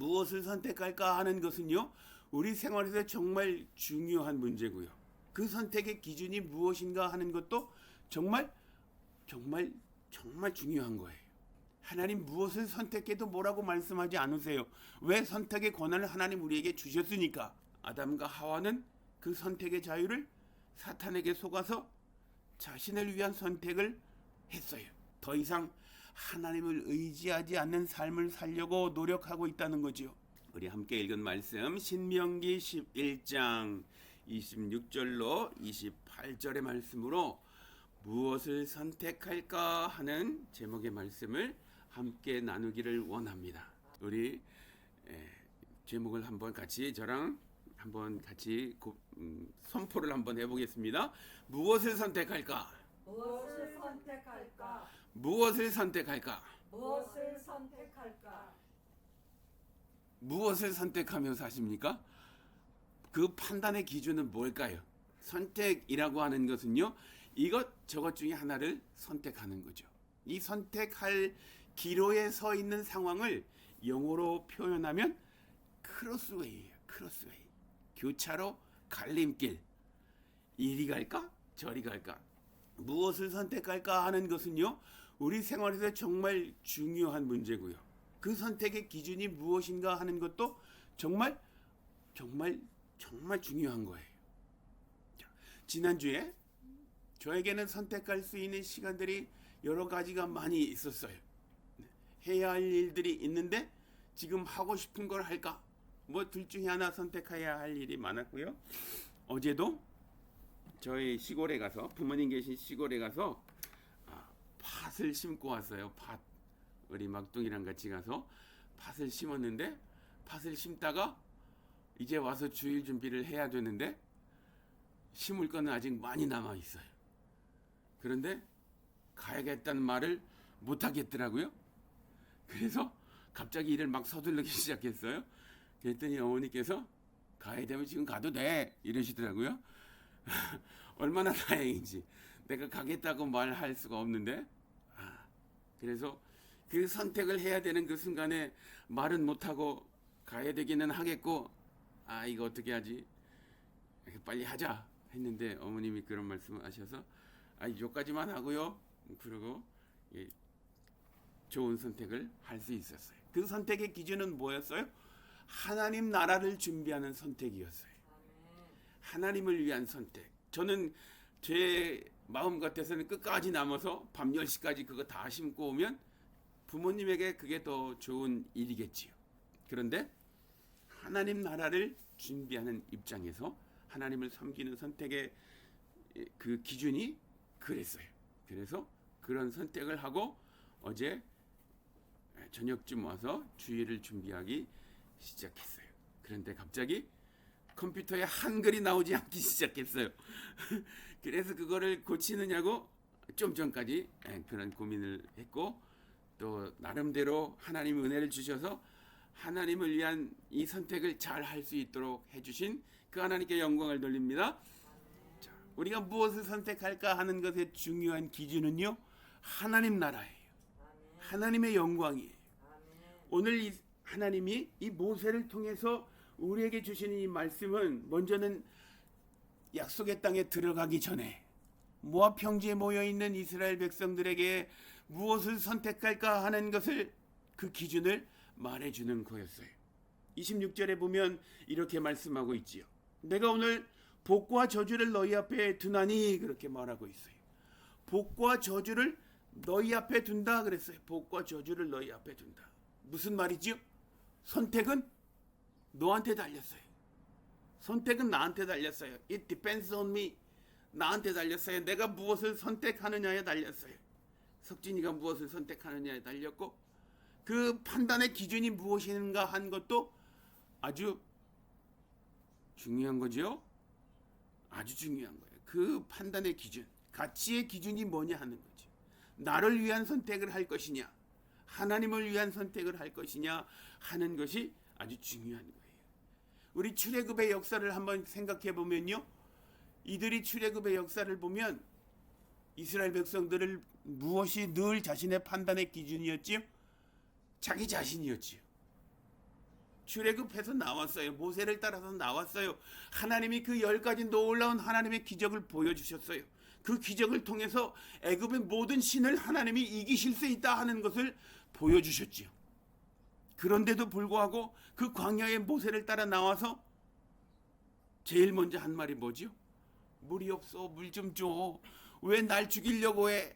무엇을 선택할까 하는 것은요, 우리 생활에서 정말 중요한 문제고요. 그 선택의 기준이 무엇인가 하는 것도 정말 정말 정말 중요한 거예요. 하나님 무엇을 선택해도 뭐라고 말씀하지 않으세요. 왜? 선택의 권한을 하나님 우리에게 주셨으니까. 아담과 하와는 그 선택의 자유를 사탄에게 속아서 자신을 위한 선택을 했어요. 더 이상 하나님을 의지하지 않는 삶을 살려고 노력하고 있다는 거죠. 우리 함께 읽은 말씀 신명기 11장 26절로 28절의 말씀으로 무엇을 선택할까 하는 제목의 말씀을 함께 나누기를 원합니다. 우리 제목을 한번 같이 저랑 한번 같이 선포를 한번 해보겠습니다. 무엇을 선택할까? 무엇을 선택할까? 무엇을 선택할까? 무엇을 선택할까? 무엇을 선택하며 사십니까? 그 판단의 기준은 뭘까요? 선택이라고 하는 것은요, 이것 저것 중에 하나를 선택하는 거죠. 이 선택할 기로에 서 있는 상황을 영어로 표현하면 크로스웨이예요. 크로스웨이. 교차로 갈림길. 이리 갈까? 저리 갈까? 무엇을 선택할까 하는 것은요, 우리 생활에서 정말 중요한 문제고요. 그 선택의 기준이 무엇인가 하는 것도 정말 정말 정말 중요한 거예요. 지난주에 저에게는 선택할 수 있는 시간들이 여러 가지가 많이 있었어요. 해야 할 일들이 있는데 지금 하고 싶은 걸 할까? 뭐 둘 중에 하나 선택해야 할 일이 많았고요. 어제도 저희 시골에 가서, 부모님 계신 시골에 가서 팥을 심고 왔어요. 팥. 우리 막둥이랑 같이 가서 팥을 심었는데, 팥을 심다가 이제 와서 주일 준비를 해야 되는데 심을 거는 아직 많이 남아 있어요. 그런데 가야겠다는 말을 못 하겠더라고요. 그래서 갑자기 일을 막 서둘르기 시작했어요. 그랬더니 어머니께서 가야 되면 지금 가도 돼 이러시더라고요. 얼마나 다행인지. 내가 가겠다고 말할 수가 없는데. 그래서 그 선택을 해야 되는 그 순간에 말은 못하고 가야 되기는 하겠고, 이거 어떻게 하지? 빨리 하자 했는데 어머님이 그런 말씀을 하셔서 여기까지만 하고요. 그러고 좋은 선택을 할 수 있었어요. 그 선택의 기준은 뭐였어요? 하나님 나라를 준비하는 선택이었어요. 하나님을 위한 선택. 저는 제 마음 같아서는 끝까지 남아서 밤 10시까지 그거 다 심고 오면 부모님에게 그게 더 좋은 일이겠지요. 그런데 하나님 나라를 준비하는 입장에서 하나님을 섬기는 선택의 그 기준이 그랬어요. 그래서 그런 선택을 하고 어제 저녁쯤 와서 주일을 준비하기 시작했어요. 그런데 갑자기 컴퓨터에 한글이 나오지 않기 시작했어요. 그래서 그거를 고치느냐고 좀 전까지 그런 고민을 했고, 또 나름대로 하나님의 은혜를 주셔서 하나님을 위한 이 선택을 잘 할 수 있도록 해주신 그 하나님께 영광을 돌립니다. 자, 우리가 무엇을 선택할까 하는 것의 중요한 기준은요, 하나님 나라예요. 하나님의 영광이에요. 오늘 이 하나님이 이 모세를 통해서 우리에게 주시는 이 말씀은 먼저는 약속의 땅에 들어가기 전에 모압 평지에 모여있는 이스라엘 백성들에게 무엇을 선택할까 하는 것을, 그 기준을 말해주는 거였어요. 26절에 보면 이렇게 말씀하고 있지요. 내가 오늘 복과 저주를 너희 앞에 두나니, 그렇게 말하고 있어요. 복과 저주를 너희 앞에 둔다 그랬어요. 복과 저주를 너희 앞에 둔다. 무슨 말이지요? 선택은 너한테 달렸어요. 선택은 나한테 달렸어요. It depends on me. 나한테 달렸어요. 내가 무엇을 선택하느냐에 달렸어요. 석진이가 무엇을 선택하느냐에 달렸고, 그 판단의 기준이 무엇인가 한 것도 아주 중요한 거죠. 아주 중요한 거예요. 그 판단의 기준, 가치의 기준이 뭐냐 하는 거죠. 나를 위한 선택을 할 것이냐, 하나님을 위한 선택을 할 것이냐 하는 것이 아주 중요한 거예요. 우리 출애굽의 역사를 한번 생각해 보면요, 이들이 출애굽의 역사를 보면 이스라엘 백성들을 무엇이 늘 자신의 판단의 기준이었지요? 자기 자신이었지요. 출애굽해서 나왔어요. 모세를 따라서 나왔어요. 하나님이 그 10가지 놀라운 하나님의 기적을 보여주셨어요. 그 기적을 통해서 애굽의 모든 신을 하나님이 이기실 수 있다 하는 것을 보여주셨지요. 그런데도 불구하고 그 광야에 모세를 따라 나와서 제일 먼저 한 말이 뭐지요? 물이 없어, 물 좀 줘. 왜 날 죽이려고 해?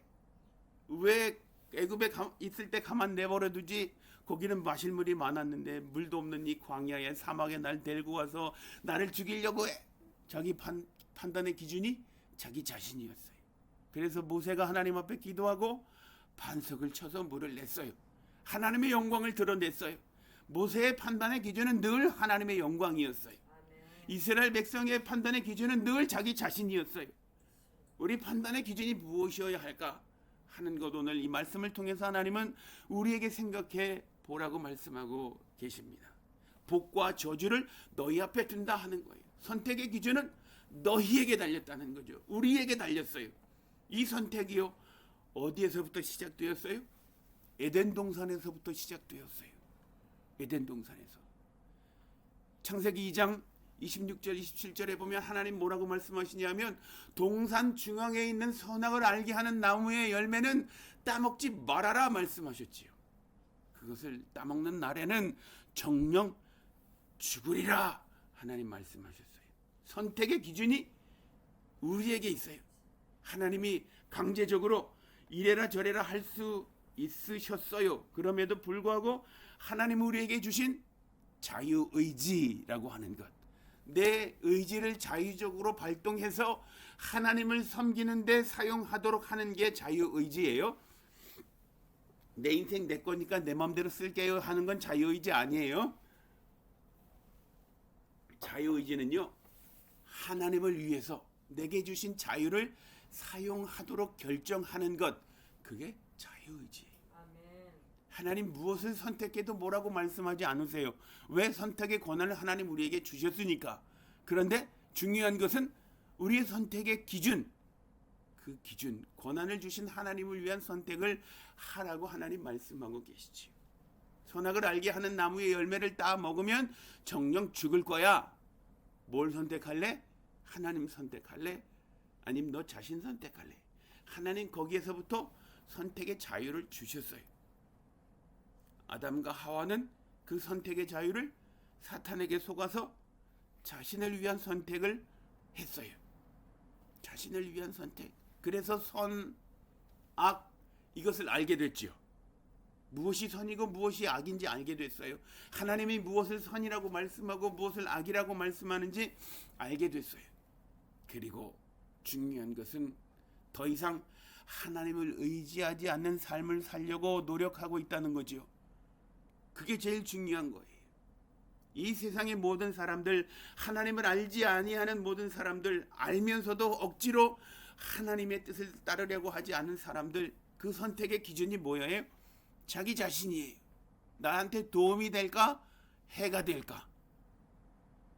왜 애굽에 있을 때 가만 내버려 두지? 거기는 마실 물이 많았는데 물도 없는 이 광야에 사막에 날 데리고 와서 나를 죽이려고 해. 자기 판단의 기준이 자기 자신이었어요. 그래서 모세가 하나님 앞에 기도하고 반석을 쳐서 물을 냈어요. 하나님의 영광을 드러냈어요. 모세의 판단의 기준은 늘 하나님의 영광이었어요. 이스라엘 백성의 판단의 기준은 늘 자기 자신이었어요. 우리 판단의 기준이 무엇이어야 할까 하는 것, 오늘 이 말씀을 통해서 하나님은 우리에게 생각해 보라고 말씀하고 계십니다. 복과 저주를 너희 앞에 둔다 하는 거예요. 선택의 기준은 너희에게 달렸다는 거죠. 우리에게 달렸어요. 이 선택이요, 어디에서부터 시작되었어요? 에덴 동산에서부터 시작되었어요. 에덴 동산에서. 창세기 2장 26절 27절에 보면 하나님 뭐라고 말씀하시냐면, 동산 중앙에 있는 선악을 알게 하는 나무의 열매는 따먹지 말아라 말씀하셨지요. 그것을 따먹는 날에는 정령 죽으리라 하나님 말씀하셨어요. 선택의 기준이 우리에게 있어요. 하나님이 강제적으로 이래라 저래라 할 수 있으셨어요. 그럼에도 불구하고 하나님 우리에게 주신 자유의지라고 하는 것, 내 의지를 자유적으로 발동해서 하나님을 섬기는 데 사용하도록 하는 게 자유의지예요. 내 인생 내 거니까 내 마음대로 쓸게요 하는 건 자유의지 아니에요. 자유의지는요, 하나님을 위해서 내게 주신 자유를 사용하도록 결정하는 것, 그게 자유의지예요. 하나님 무엇을 선택해도 뭐라고 말씀하지 않으세요. 왜? 선택의 권한을 하나님 우리에게 주셨으니까. 그런데 중요한 것은 우리의 선택의 기준, 그 기준, 권한을 주신 하나님을 위한 선택을 하라고 하나님 말씀하고 계시지요. 선악을 알게 하는 나무의 열매를 따 먹으면 정녕 죽을 거야. 뭘 선택할래? 하나님 선택할래? 아니면 너 자신 선택할래? 하나님 거기에서부터 선택의 자유를 주셨어요. 아담과 하와는 그 선택의 자유를 사탄에게 속아서 자신을 위한 선택을 했어요. 자신을 위한 선택. 그래서 선, 악, 이것을 알게 됐지요. 무엇이 선이고 무엇이 악인지 알게 됐어요. 하나님이 무엇을 선이라고 말씀하고 무엇을 악이라고 말씀하는지 알게 됐어요. 그리고 중요한 것은 더 이상 하나님을 의지하지 않는 삶을 살려고 노력하고 있다는 거지요. 그게 제일 중요한 거예요. 이 세상의 모든 사람들, 하나님을 알지 아니하는 모든 사람들, 알면서도 억지로 하나님의 뜻을 따르려고 하지 않은 사람들, 그 선택의 기준이 뭐예요? 자기 자신이에요. 나한테 도움이 될까? 해가 될까?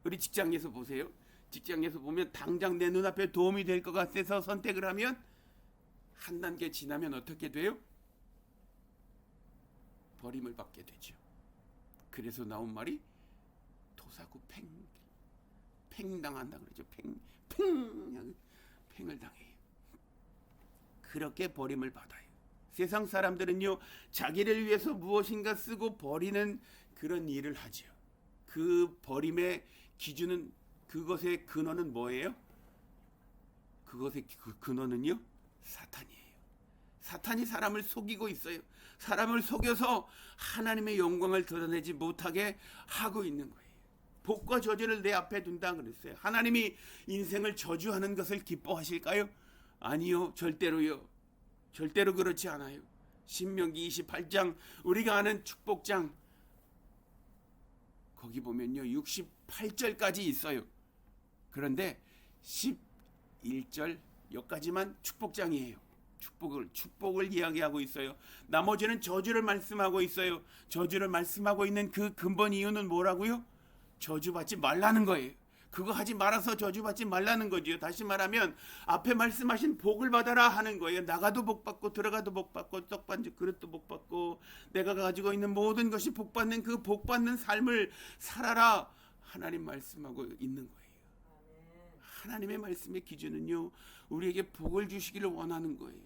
우리 직장에서 보세요. 직장에서 보면 당장 내 눈앞에 도움이 될 것 같아서 선택을 하면 한 단계 지나면 어떻게 돼요? 버림을 받게 되죠. 그래서 나온 말이 토사구 팽 당한다 그러죠. 팽을 당해요. 그렇게 버림을 받아요. 세상 사람들은요, 자기를 위해서 무엇인가 쓰고 버리는 그런 일을 하죠. 그 버림의 기준은, 그것의 근원은 뭐예요? 그것의 근원은요, 사탄이에요. 사탄이 사람을 속이고 있어요. 사람을 속여서 하나님의 영광을 드러내지 못하게 하고 있는 거예요. 복과 저주를 내 앞에 둔다 그랬어요. 하나님이 인생을 저주하는 것을 기뻐하실까요? 아니요, 절대로요. 절대로 그렇지 않아요. 신명기 28장, 우리가 아는 축복장, 거기 보면요 68절까지 있어요. 그런데 11절 여기까지만 축복장이에요. 축복을 이야기하고 있어요. 나머지는 저주를 말씀하고 있어요. 저주를 말씀하고 있는 그 근본 이유는 뭐라고요? 저주받지 말라는 거예요. 그거 하지 말아서 저주받지 말라는 거지요. 다시 말하면 앞에 말씀하신 복을 받아라 하는 거예요. 나가도 복 받고 들어가도 복 받고 떡반지 그릇도 복 받고 내가 가지고 있는 모든 것이 복 받는 그 복 받는 삶을 살아라 하나님 말씀하고 있는 거예요. 하나님의 말씀의 기준은요, 우리에게 복을 주시기를 원하는 거예요.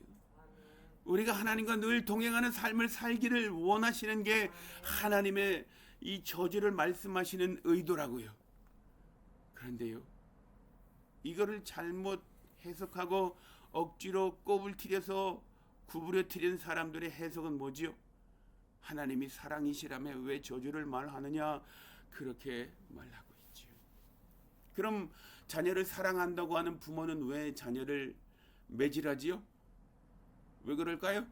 우리가 하나님과 늘 동행하는 삶을 살기를 원하시는 게 하나님의 이 저주를 말씀하시는 의도라고요. 그런데요, 이거를 잘못 해석하고 억지로 꼽을 들여서 구부려뜨린 사람들의 해석은 뭐지요? 하나님이 사랑이시라며 왜 저주를 말하느냐, 그렇게 말하고 있죠. 그럼 자녀를 사랑한다고 하는 부모는 왜 자녀를 매질하지요? 왜 그럴까요?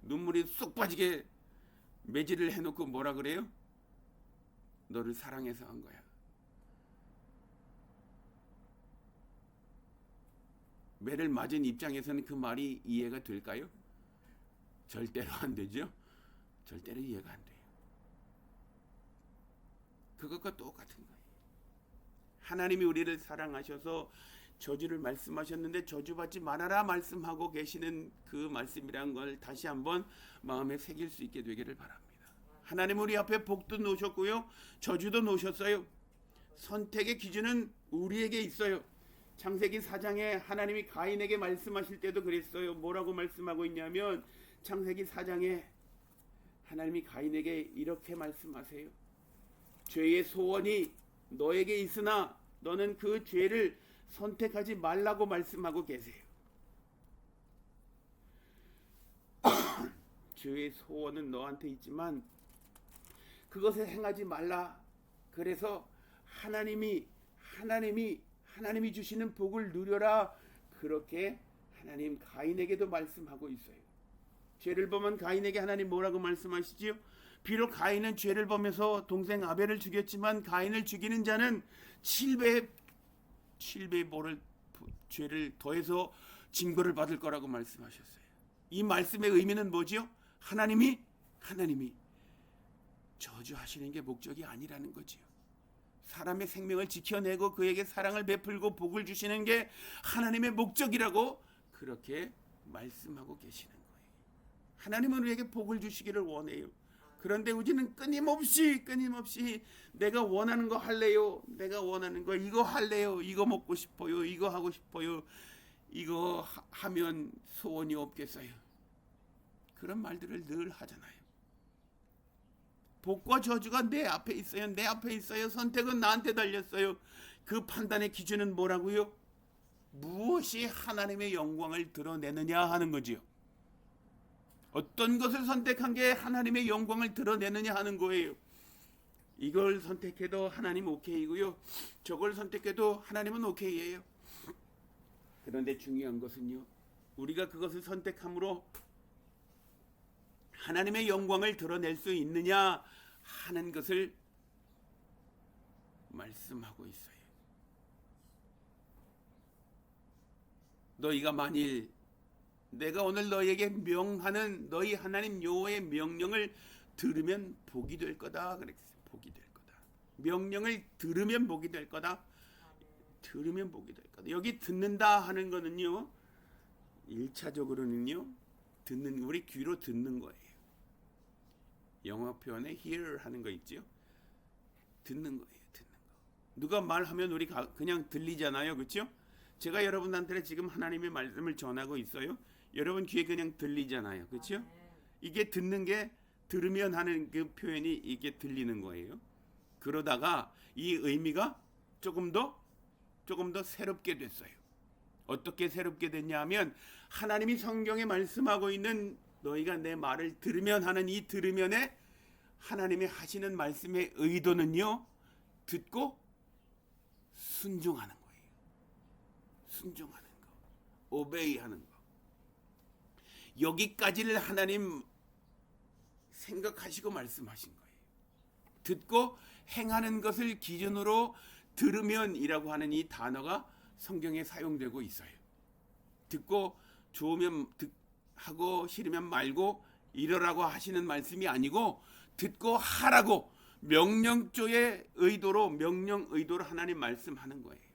눈물이 쏙 빠지게 매질을 해놓고 뭐라 그래요? 너를 사랑해서 한 거야. 매를 맞은 입장에서는 그 말이 이해가 될까요? 절대로 안 되죠. 절대로 이해가 안 돼요. 그것과 똑같은 거예요. 하나님이 우리를 사랑하셔서 저주를 말씀하셨는데 저주받지 말아라 말씀하고 계시는 그 말씀이란 걸 다시 한번 마음에 새길 수 있게 되기를 바랍니다. 하나님 우리 앞에 복도 놓으셨고요, 저주도 놓으셨어요. 선택의 기준은 우리에게 있어요. 창세기 4장에 하나님이 가인에게 말씀하실 때도 그랬어요. 뭐라고 말씀하고 있냐면 창세기 4장에 하나님이 가인에게 이렇게 말씀하세요. 죄의 소원이 너에게 있으나 너는 그 죄를 선택하지 말라고 말씀하고 계세요. 죄의 소원은 너한테 있지만 그것을 행하지 말라. 그래서 하나님이 주시는 복을 누려라. 그렇게 하나님 가인에게도 말씀하고 있어요. 죄를 범한 가인에게 하나님 뭐라고 말씀하시지요? 비록 가인은 죄를 범해서 동생 아벨을 죽였지만 가인을 죽이는 자는 7배의 죄를 더해서 징벌을 받을 거라고 말씀하셨어요. 이 말씀의 의미는 뭐지요? 하나님이 저주하시는 게 목적이 아니라는 거지요. 사람의 생명을 지켜내고 그에게 사랑을 베풀고 복을 주시는 게 하나님의 목적이라고 그렇게 말씀하고 계시는 거예요. 하나님은 우리에게 복을 주시기를 원해요. 그런데 우리는 끊임없이 내가 원하는 거 할래요. 내가 원하는 거 이거 할래요. 이거 먹고 싶어요. 이거 하고 싶어요. 이거 하면 소원이 없겠어요. 그런 말들을 늘 하잖아요. 복과 저주가 내 앞에 있어요. 내 앞에 있어요. 선택은 나한테 달렸어요. 그 판단의 기준은 뭐라고요? 무엇이 하나님의 영광을 드러내느냐 하는 거지요. 어떤 것을 선택한 게 하나님의 영광을 드러내느냐 하는 거예요. 이걸 선택해도 하나님 오케이고요. 저걸 선택해도 하나님은 오케이예요. 그런데 중요한 것은요, 우리가 그것을 선택함으로 하나님의 영광을 드러낼 수 있느냐 하는 것을 말씀하고 있어요. 너희가 만일 내가 오늘 너희에게 명하는 너희 하나님 여호와의 명령을 들으면 복이 될 거다 그랬어요. 복이 될 거다. 명령을 들으면 복이 될 거다. 들으면 복이 될 거다. 여기 듣는다 하는 거는요, 1차적으로는요 듣는, 우리 귀로 듣는 거예요. 영어 표현에 hear 하는 거 있죠. 듣는 거예요. 듣는 거. 누가 말하면 우리가 그냥 들리잖아요. 그렇죠? 제가 여러분한테 지금 하나님의 말씀을 전하고 있어요. 여러분 귀에 그냥 들리잖아요. 그렇죠? 이게 듣는 게 들으면 하는 그 표현이 이게 들리는 거예요. 그러다가 이 의미가 조금 더 새롭게 됐어요. 어떻게 새롭게 됐냐 하면 하나님이 성경에 말씀하고 있는 너희가 내 말을 들으면 하는 이 들으면에 하나님이 하시는 말씀의 의도는요, 듣고 순종하는 거예요. 순종하는 거, 오베이 하는 거. 여기까지를 하나님 생각하시고 말씀하신 거예요. 듣고 행하는 것을 기준으로 들으면이라고 하는 이 단어가 성경에 사용되고 있어요. 듣고 좋으면 하고 싫으면 말고 이러라고 하시는 말씀이 아니고 듣고 하라고, 명령조의 의도로 명령 의도로 하나님 말씀하는 거예요.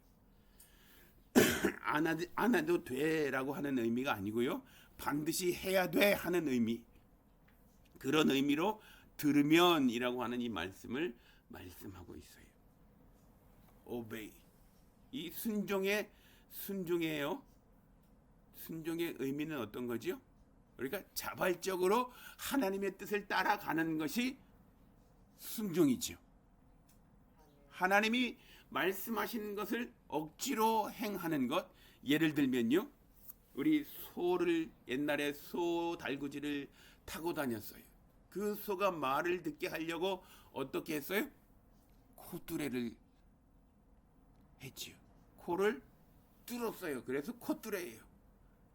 안 해도 돼라고 하는 의미가 아니고요. 반드시 해야 돼 하는 의미. 그런 의미로 들으면이라고 하는 이 말씀을 말씀하고 있어요. obey. 이 순종이에요. 순종의 의미는 어떤 거지요? 우리가 자발적으로 하나님의 뜻을 따라가는 것이 순종이지요. 하나님이 말씀하신 것을 억지로 행하는 것. 예를 들면요, 우리 소를 옛날에 소 달구지를 타고 다녔어요. 그 소가 말을 듣게 하려고 어떻게 했어요? 콧뚜레를 했지요. 코를 뚫었어요. 그래서 콧뚜레예요.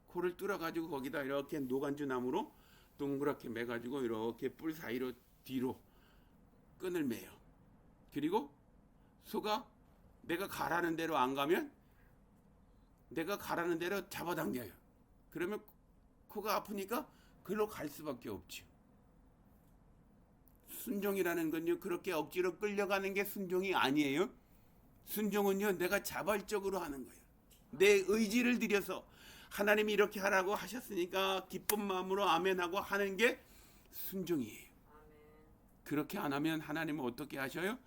코를 뚫어가지고 거기다 이렇게 노간주 나무로 동그랗게 매가지고 이렇게 뿔 사이로 뒤로 끈을 매요. 그리고 소가 내가 가라는 대로 안 가면 내가 가라는 대로 잡아당겨요. 그러면 코가 아프니까 그리로 갈 수밖에 없죠. 순종이라는 건요, 그렇게 억지로 끌려가는 게 순종이 아니에요. 순종은요, 내가 자발적으로 하는 거예요. 내 의지를 들여서 하나님이 이렇게 하라고 하셨으니까 기쁜 마음으로 아멘하고 하는 게 순종이에요. 그렇게 안 하면 하나님은 어떻게 하셔요?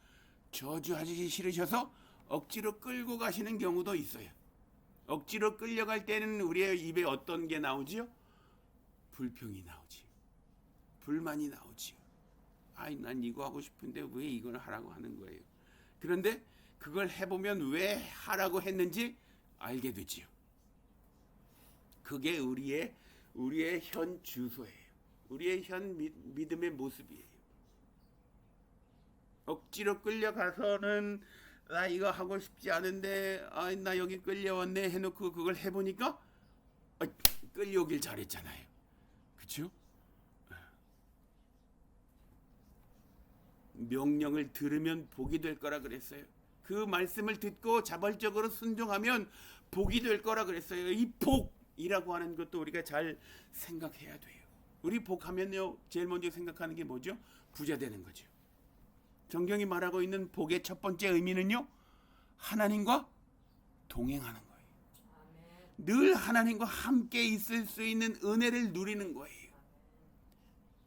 저주하시기 싫으셔서 억지로 끌고 가시는 경우도 있어요. 억지로 끌려갈 때는 우리의 입에 어떤 게 나오지요? 불평이 나오지. 불만이 나오지. 아이, 난 이거 하고 싶은데 왜 이걸 하라고 하는 거예요. 그런데 그걸 해보면 왜 하라고 했는지 알게 되지요. 그게 우리의 현 주소예요. 우리의 현 믿음의 모습이에요. 억지로 끌려가서는 나 이거 하고 싶지 않은데 나 여기 끌려왔네 해놓고 그걸 해보니까 끌려오길 잘했잖아요. 그렇죠? 명령을 들으면 복이 될 거라 그랬어요. 그 말씀을 듣고 자발적으로 순종하면 복이 될 거라 그랬어요. 이 복이라고 하는 것도 우리가 잘 생각해야 돼요. 우리 복하면요, 제일 먼저 생각하는 게 뭐죠? 부자 되는 거죠. 성경이 말하고 있는 복의 첫 번째 의미는요, 하나님과 동행하는 거예요. 늘 하나님과 함께 있을 수 있는 은혜를 누리는 거예요.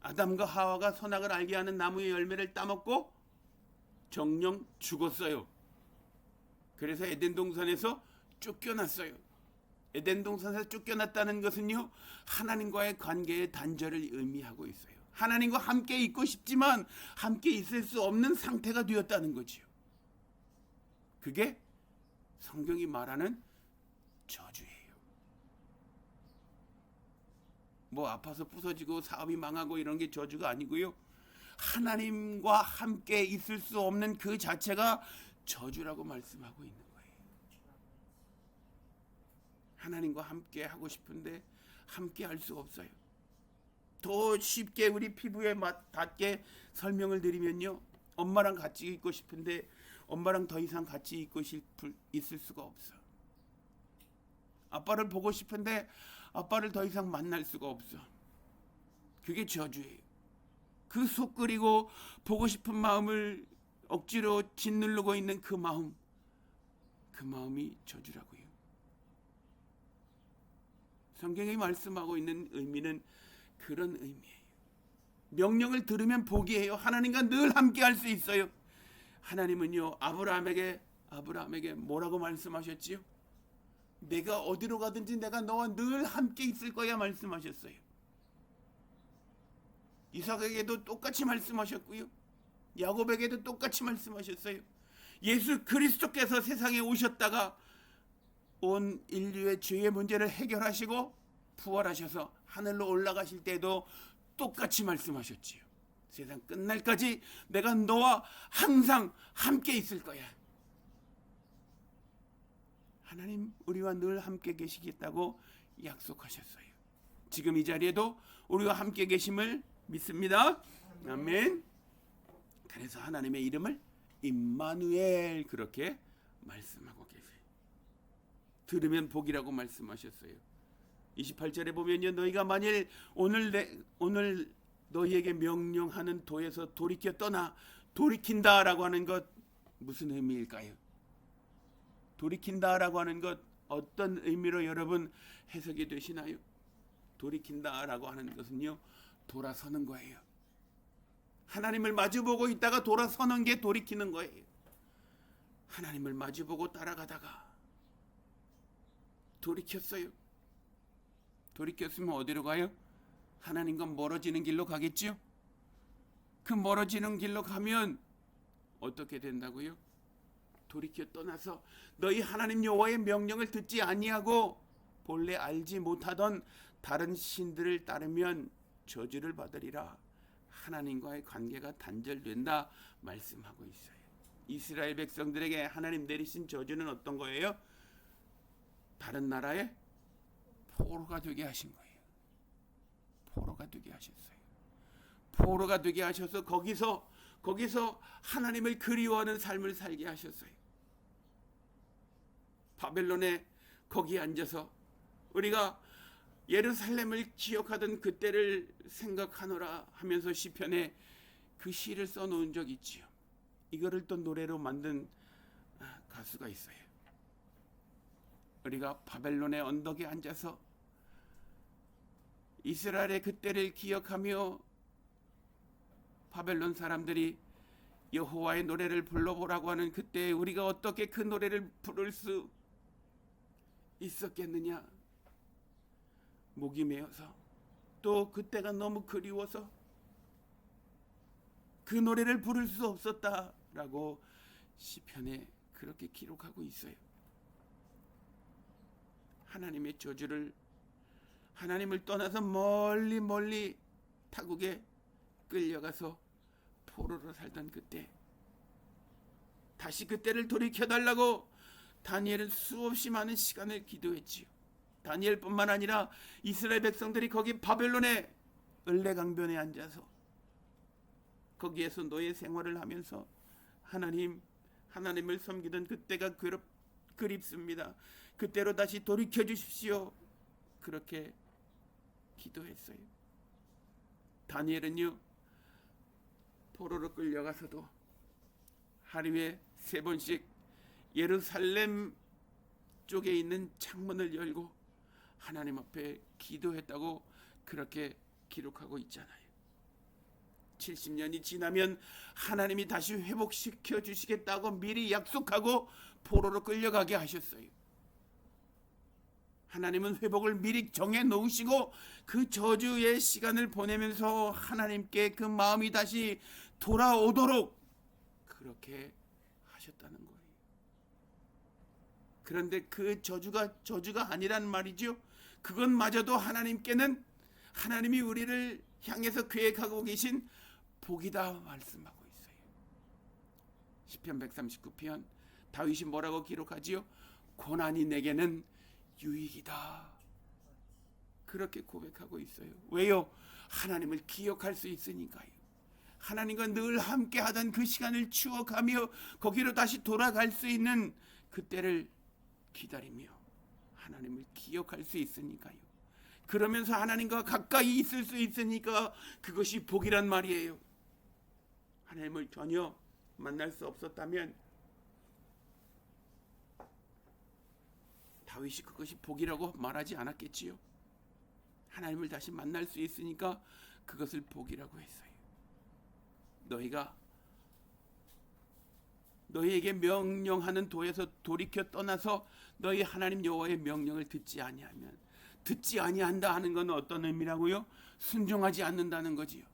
아담과 하와가 선악을 알게 하는 나무의 열매를 따먹고 정령 죽었어요. 그래서 에덴 동산에서 쫓겨났어요. 에덴 동산에서 쫓겨났다는 것은요, 하나님과의 관계의 단절을 의미하고 있어요. 하나님과 함께 있고 싶지만 함께 있을 수 없는 상태가 되었다는 거지요. 그게 성경이 말하는 저주예요. 뭐 아파서 부서지고 사업이 망하고 이런 게 저주가 아니고요. 하나님과 함께 있을 수 없는 그 자체가 저주라고 말씀하고 있는 거예요. 하나님과 함께 하고 싶은데 함께 할 수 없어요. 더 쉽게 우리 피부에 닿게 설명을 드리면요, 엄마랑 같이 있고 싶은데 엄마랑 더 이상 같이 있을 수가 없어. 아빠를 보고 싶은데 아빠를 더 이상 만날 수가 없어. 그게 저주예요. 그 속 끓이고 보고 싶은 마음을 억지로 짓누르고 있는 그 마음이 저주라고요. 성경이 말씀하고 있는 의미는 그런 의미예요. 명령을 들으면 복이에요. 하나님과 늘 함께 할 수 있어요. 하나님은요, 아브라함에게 뭐라고 말씀하셨지요? 내가 어디로 가든지 내가 너와 늘 함께 있을 거야 말씀하셨어요. 이삭에게도 똑같이 말씀하셨고요. 야곱에게도 똑같이 말씀하셨어요. 예수 그리스도께서 세상에 오셨다가 온 인류의 죄의 문제를 해결하시고 부활하셔서 하늘로 올라가실 때도 똑같이 말씀하셨지요. 세상 끝날까지 내가 너와 항상 함께 있을 거야. 하나님 우리와 늘 함께 계시겠다고 약속하셨어요. 지금 이 자리에도 우리와 함께 계심을 믿습니다. 아멘. 그래서 하나님의 이름을 임마누엘 그렇게 말씀하고 계세요. 들으면 복이라고 말씀하셨어요. 28절에 보면요, 너희가 만일 오늘 너희에게 명령하는 도에서 돌이켜 떠나 돌이킨다라고 하는 것 무슨 의미일까요? 돌이킨다라고 하는 것 어떤 의미로 여러분 해석이 되시나요? 돌이킨다라고 하는 것은요, 돌아서는 거예요. 하나님을 마주보고 있다가 돌아서는 게 돌이키는 거예요. 하나님을 마주보고 따라가다가 돌이켰어요. 돌이켰으면 어디로 가요? 하나님과 멀어지는 길로 가겠죠? 그 멀어지는 길로 가면 어떻게 된다고요? 돌이켜 떠나서 너희 하나님 여호와의 명령을 듣지 아니하고 본래 알지 못하던 다른 신들을 따르면 저주를 받으리라. 하나님과의 관계가 단절된다 말씀하고 있어요. 이스라엘 백성들에게 하나님 내리신 저주는 어떤 거예요? 다른 나라의 포로가 되게 하신 거예요. 포로가 되게 하셨어요. 포로가 되게 하셔서 거기서 하나님을 그리워하는 삶을 살게 하셨어요. 바벨론에 거기 앉아서 우리가 예루살렘을 기억하던 그때를 생각하노라 하면서 시편에 그 시를 써놓은 적이 있지요. 이거를 또 노래로 만든 가수가 있어요. 우리가 바벨론의 언덕에 앉아서 이스라엘의 그때를 기억하며 바벨론 사람들이 여호와의 노래를 불러보라고 하는 그때 우리가 어떻게 그 노래를 부를 수 있었겠느냐? 목이 메어서 또 그때가 너무 그리워서 그 노래를 부를 수 없었다라고 시편에 그렇게 기록하고 있어요. 하나님의 저주를 하나님을 떠나서 멀리 타국에 끌려가서 포로로 살던 그때 다시 그때를 돌이켜달라고 다니엘은 수없이 많은 시간을 기도했지요. 다니엘뿐만 아니라 이스라엘 백성들이 거기 바벨론의 을레강변에 앉아서 거기에서 노예 생활을 하면서 하나님을 섬기던 그때가 그립습니다. 그때로 다시 돌이켜 주십시오. 그렇게 기도했어요. 다니엘은요, 포로로 끌려가서도 하루에 3번씩 예루살렘 쪽에 있는 창문을 열고 하나님 앞에 기도했다고 그렇게 기록하고 있잖아요. 70년이 지나면 하나님이 다시 회복시켜 주시겠다고 미리 약속하고 포로로 끌려가게 하셨어요. 하나님은 회복을 미리 정해 놓으시고 그 저주의 시간을 보내면서 하나님께 그 마음이 다시 돌아오도록 그렇게 하셨다는 거예요. 그런데 그 저주가 아니란 말이죠. 그것마저도 하나님께는 하나님이 우리를 향해서 계획하고 계신 복이다 말씀하고 있어요. 시편 139편 다윗이 뭐라고 기록하지요? 고난이 내게는 유익이다. 그렇게 고백하고 있어요. 왜요? 하나님을 기억할 수 있으니까요. 하나님과 늘 함께 하던 그 시간을 추억하며 거기로 다시 돌아갈 수 있는 그때를 기다리며 하나님을 기억할 수 있으니까요. 그러면서 하나님과 가까이 있을 수 있으니까 그것이 복이란 말이에요. 하나님을 전혀 만날 수 없었다면 다윗이 그것이 복이라고 말하지 않았겠지요. 하나님을 다시 만날 수 있으니까 그것을 복이라고 했어요. 너희에게 명령하는 도에서 돌이켜 떠나서 너희 하나님 여호와의 명령을 듣지 아니한다 하는 건 어떤 의미라고요? 순종하지 않는다는 거지요.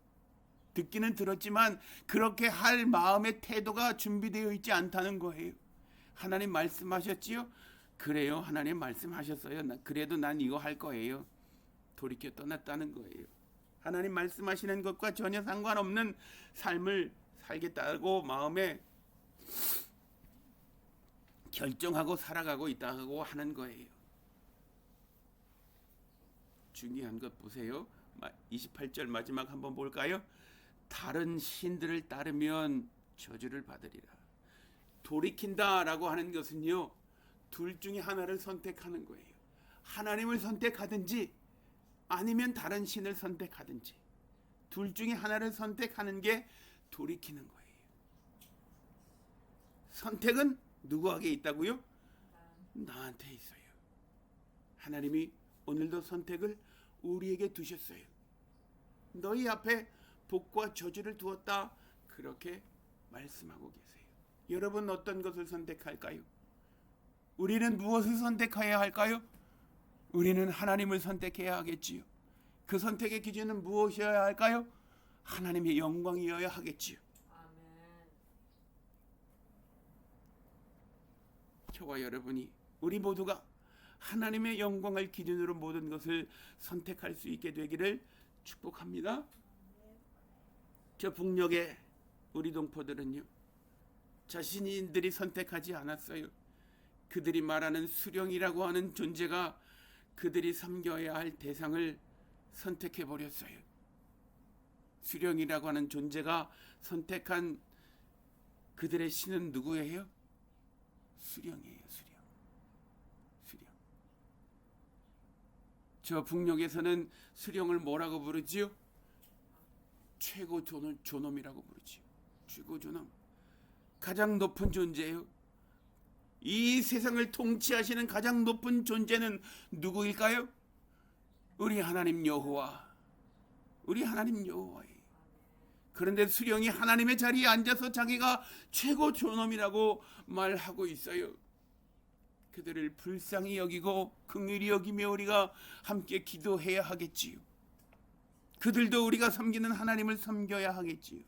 듣기는 들었지만 그렇게 할 마음의 태도가 준비되어 있지 않다는 거예요. 하나님 말씀하셨지요? 그래요, 하나님 말씀하셨어요. 그래도 난 이거 할 거예요. 돌이켜 떠났다는 거예요. 하나님 말씀하시는 것과 전혀 상관없는 삶을 살겠다고 마음에 결정하고 살아가고 있다고 하는 거예요. 중요한 것 보세요. 28절 마지막 한번 볼까요? 다른 신들을 따르면 저주를 받으리라. 돌이킨다라고 하는 것은요, 둘 중에 하나를 선택하는 거예요. 하나님을 선택하든지 아니면 다른 신을 선택하든지 둘 중에 하나를 선택하는 게 돌이키는 거예요. 선택은 누구에게 있다고요? 나한테 있어요. 하나님이 오늘도 선택을 우리에게 두셨어요. 너희 앞에 복과 저주를 두었다, 그렇게 말씀하고 계세요. 여러분 어떤 것을 선택할까요? 우리는 무엇을 선택해야 할까요? 우리는 하나님을 선택해야 하겠지요. 그 선택의 기준은 무엇이어야 할까요? 하나님의 영광이어야 하겠지요. 저와 여러분이, 우리 모두가 하나님의 영광을 기준으로 모든 것을 선택할 수 있게 되기를 축복합니다. 저 북녘의 우리 동포들은요, 자신들이 선택하지 않았어요. 그들이 말하는 수령이라고 하는 존재가 그들이 섬겨야 할 대상을 선택해 버렸어요. 수령이라고 하는 존재가 선택한 그들의 신은 누구예요? 수령이에요. 수령. 저 북녘에서는 수령을 뭐라고 부르지요? 최고 존엄이라고 부르지요. 최고 존엄. 가장 높은 존재예요. 이 세상을 통치하시는 가장 높은 존재는 누구일까요? 우리 하나님 여호와. 우리 하나님 여호와예요. 그런데 수령이 하나님의 자리에 앉아서 자기가 최고 존엄이라고 말하고 있어요. 그들을 불쌍히 여기고 긍휼히 여기며 우리가 함께 기도해야 하겠지요. 그들도 우리가 섬기는 하나님을 섬겨야 하겠지요.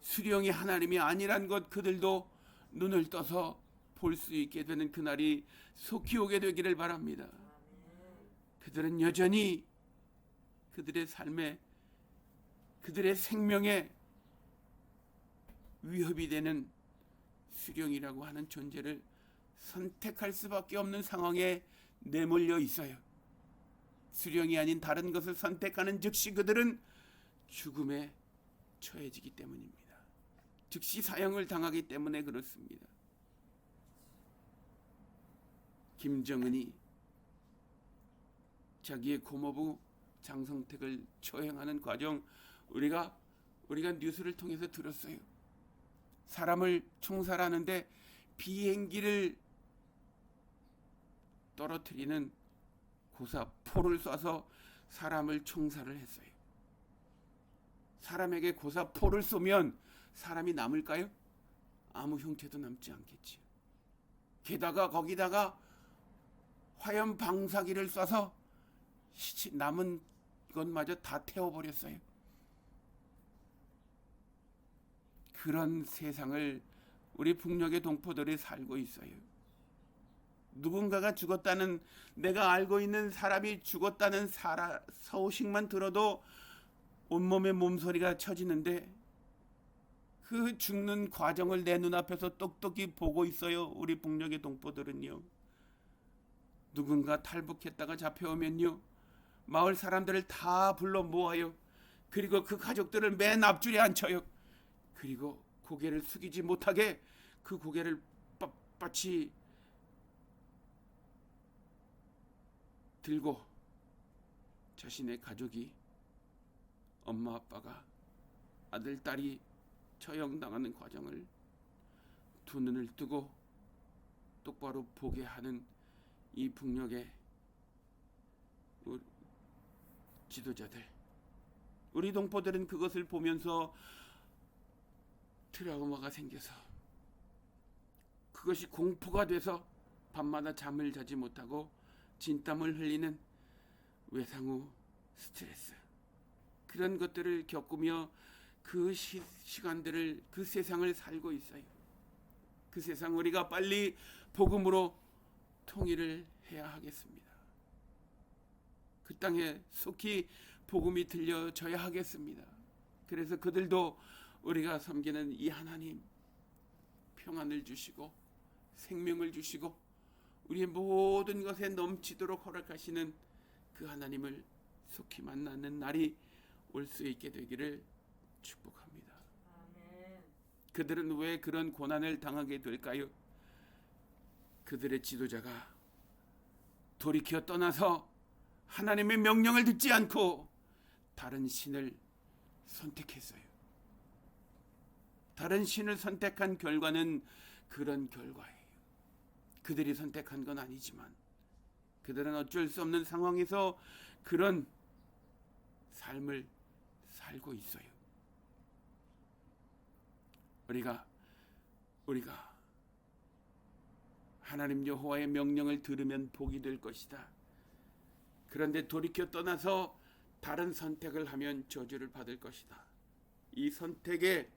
수령이 하나님이 아니란 것 그들도 눈을 떠서 볼 수 있게 되는 그날이 속히 오게 되기를 바랍니다. 그들은 여전히 그들의 삶에, 그들의 생명에 위협이 되는 수령이라고 하는 존재를 선택할 수밖에 없는 상황에 내몰려 있어요. 수령이 아닌 다른 것을 선택하는 즉시 그들은 죽음에 처해지기 때문입니다. 즉시 사형을 당하기 때문에 그렇습니다. 김정은이 자기의 고모부 장성택을 처형하는 과정, 우리가 뉴스를 통해서 들었어요. 사람을 총살하는데 비행기를 떨어뜨리는 고사포를 쏴서 사람을 총살을 했어요. 사람에게 고사포를 쏘면 사람이 남을까요? 아무 형태도 남지 않겠지요. 게다가 거기다가 화염 방사기를 쏴서 남은 것마저 다 태워버렸어요. 그런 세상을 우리 북녘의 동포들이 살고 있어요. 누군가가 죽었다는, 내가 알고 있는 사람이 죽었다는 소식만 들어도 온몸에 몸소리가 쳐지는데 그 죽는 과정을 내 눈앞에서 똑똑히 보고 있어요. 우리 북녘의 동포들은요. 누군가 탈북했다가 잡혀오면요, 마을 사람들을 다 불러 모아요. 그리고 그 가족들을 맨 앞줄에 앉혀요. 그리고 고개를 숙이지 못하게 그 고개를 빳빳이 들고 자신의 가족이, 엄마 아빠가, 아들 딸이 처형당하는 과정을 두 눈을 뜨고 똑바로 보게 하는 이 북녘의 지도자들, 우리 동포들은 그것을 보면서 트라우마가 생겨서, 그것이 공포가 돼서 밤마다 잠을 자지 못하고 진땀을 흘리는 외상후 스트레스, 그런 것들을 겪으며 그 시간들을, 그 세상을 살고 있어요. 그 세상 우리가 빨리 복음으로 통일을 해야 하겠습니다. 그 땅에 속히 복음이 들려져야 하겠습니다. 그래서 그들도 우리가 섬기는 이 하나님, 평안을 주시고 생명을 주시고 우리의 모든 것에 넘치도록 허락하시는 그 하나님을 속히 만나는 날이 올 수 있게 되기를 축복합니다. 아멘. 그들은 왜 그런 고난을 당하게 될까요? 그들의 지도자가 돌이켜 떠나서 하나님의 명령을 듣지 않고 다른 신을 선택했어요. 다른 신을 선택한 결과는 그런 결과예요. 그들이 선택한 건 아니지만 그들은 어쩔 수 없는 상황에서 그런 삶을 살고 있어요. 우리가 하나님 여호와의 명령을 들으면 복이 될 것이다. 그런데 돌이켜 떠나서 다른 선택을 하면 저주를 받을 것이다. 이 선택의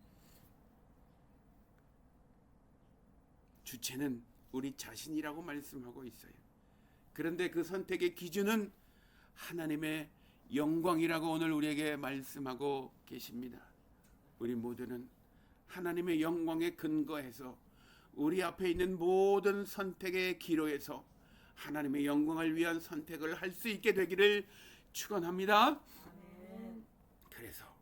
주체는 우리 자신이라고 말씀하고 있어요. 그런데 그 선택의 기준은 하나님의 영광이라고 오늘 우리에게 말씀하고 계십니다. 우리 모두는 하나님의 영광에 근거해서 우리 앞에 있는 모든 선택의 기로에서 하나님의 영광을 위한 선택을 할 수 있게 되기를 축원합니다. 아멘. 그래서